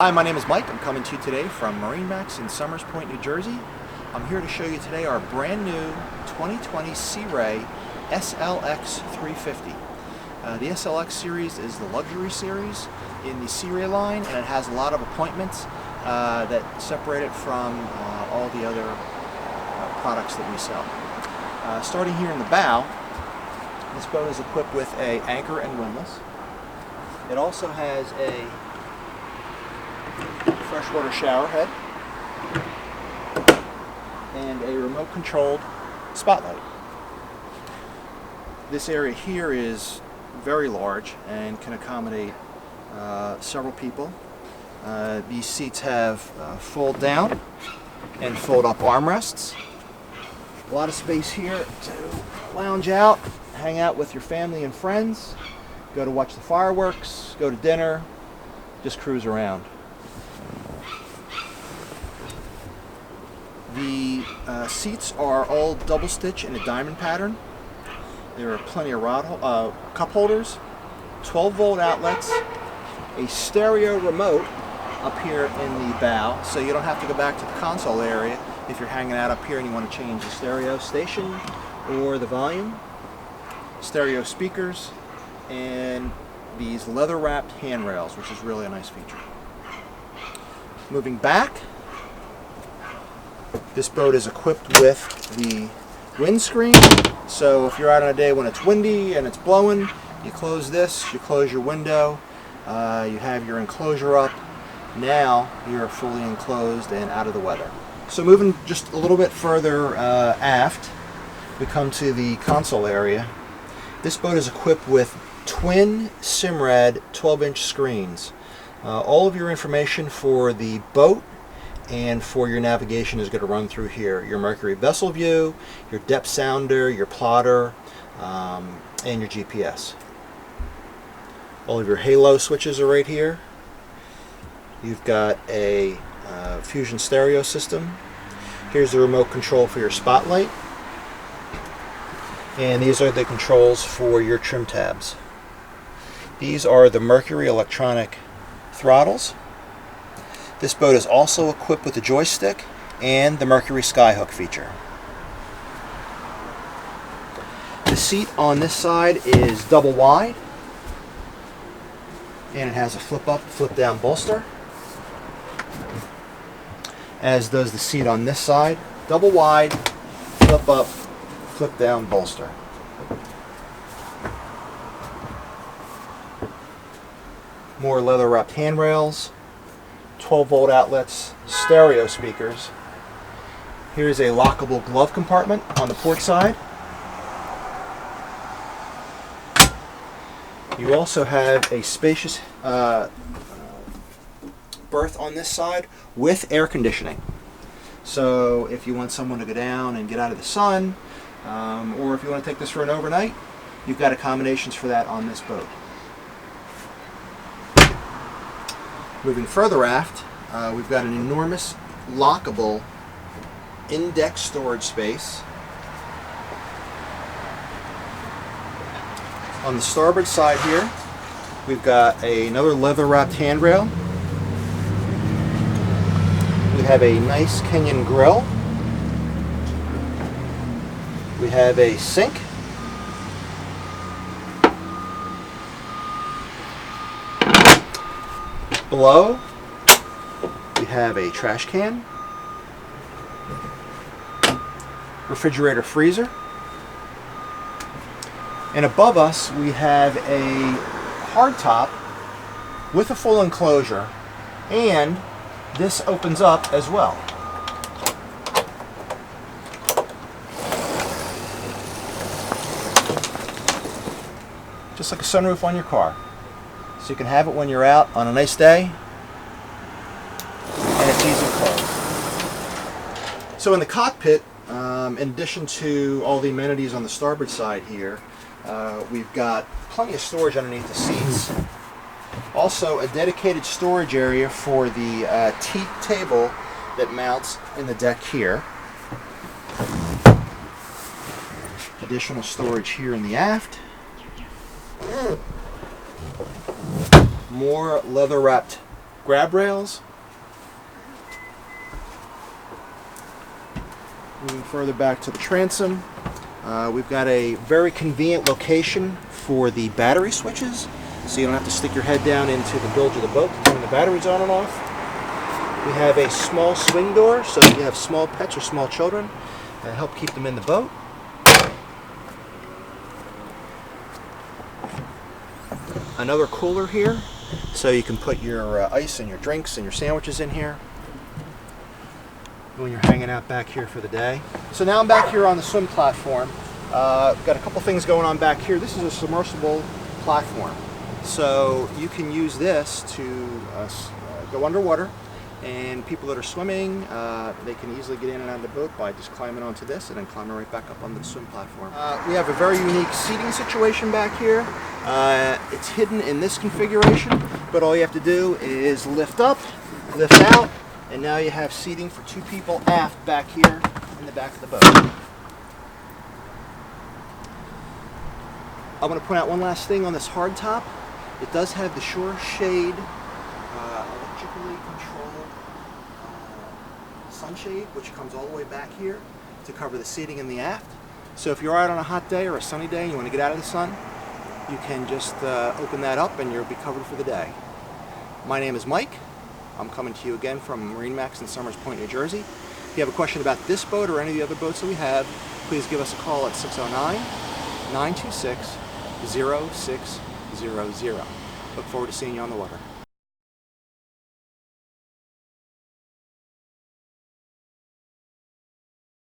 Hi, my name is Mike. I'm coming to you today from MarineMax in Somers Point, New Jersey. I'm here to show you today our brand new 2020 Sea Ray SLX 350. The SLX series is the luxury series in the Sea Ray line, and it has a lot of appointments that separate it from all the other products that we sell. Starting here in the bow, this boat is equipped with an anchor and windlass. It also has a freshwater shower head and a remote controlled spotlight. This area here is very large and can accommodate several people. These seats have fold down and fold up armrests. A lot of space here to lounge out, hang out with your family and friends, go to watch the fireworks, go to dinner, just cruise around. The seats are all double stitch in a diamond pattern. There are plenty of cup holders, 12-volt outlets, a stereo remote up here in the bow, so you don't have to go back to the console area if you're hanging out up here and you want to change the stereo station or the volume. Stereo speakers and these leather-wrapped handrails, which is really a nice feature. Moving back, this boat is equipped with the windscreen, so if you're out on a day when it's windy and it's blowing, you close this, you close your window, you have your enclosure up. Now you're fully enclosed and out of the weather. So moving just a little bit further aft, we come to the console area. This boat is equipped with twin Simrad 12-inch screens. All of your information for the boat and for your navigation is going to run through here. Your Mercury VesselView, your depth sounder, your plotter, and your GPS. All of your halo switches are right here. You've got a Fusion stereo system. Here's the remote control for your spotlight. And these are the controls for your trim tabs. These are the Mercury electronic throttles. This boat is also equipped with a joystick and the Mercury skyhook feature. The seat on this side is double wide, and it has a flip up, flip down bolster, as does the seat on this side. Double wide, flip up, flip down bolster. More leather wrapped handrails, 12-volt outlets, stereo speakers. Here's a lockable glove compartment on the port side. You also have a spacious berth on this side with air conditioning. So if you want someone to go down and get out of the sun, or if you want to take this for an overnight, you've got accommodations for that on this boat. Moving further aft, we've got an enormous lockable in-deck storage space. On the starboard side here, we've got another leather-wrapped handrail. We have a nice Kenyan grill. We have a sink. Below, we have a trash can, refrigerator freezer, and above us we have a hardtop with a full enclosure, and this opens up as well. Just like a sunroof on your car. So you can have it when you're out on a nice day, and it's easy to close. So in the cockpit, in addition to all the amenities on the starboard side here, we've got plenty of storage underneath the seats. Also a dedicated storage area for the teak table that mounts in the deck here. Additional storage here in the aft. More leather-wrapped grab rails. Moving further back to the transom, we've got a very convenient location for the battery switches, so you don't have to stick your head down into the bilge of the boat to turn the batteries on and off. We have a small swing door, so if you have small pets or small children, help keep them in the boat. Another cooler here, so you can put your ice and your drinks and your sandwiches in here when you're hanging out back here for the day. So now I'm back here on the swim platform. Got a couple things going on back here. This is a submersible platform, so you can use this to go underwater, and people that are swimming, they can easily get in and out of the boat by just climbing onto this and then climbing right back up onto the swim platform. We have a very unique seating situation back here. It's hidden in this configuration, but all you have to do is lift up, lift out, and now you have seating for 2 people aft back here in the back of the boat. I want to point out one last thing on this hardtop. It does have the shore shade electrically controlled sunshade, which comes all the way back here to cover the seating in the aft. So if you're out on a hot day or a sunny day and you want to get out of the sun, you can just open that up and you'll be covered for the day. My name is Mike. I'm coming to you again from MarineMax in Somers Point, New Jersey. If you have a question about this boat or any of the other boats that we have, please give us a call at 609-926-0600. Look forward to seeing you on the water.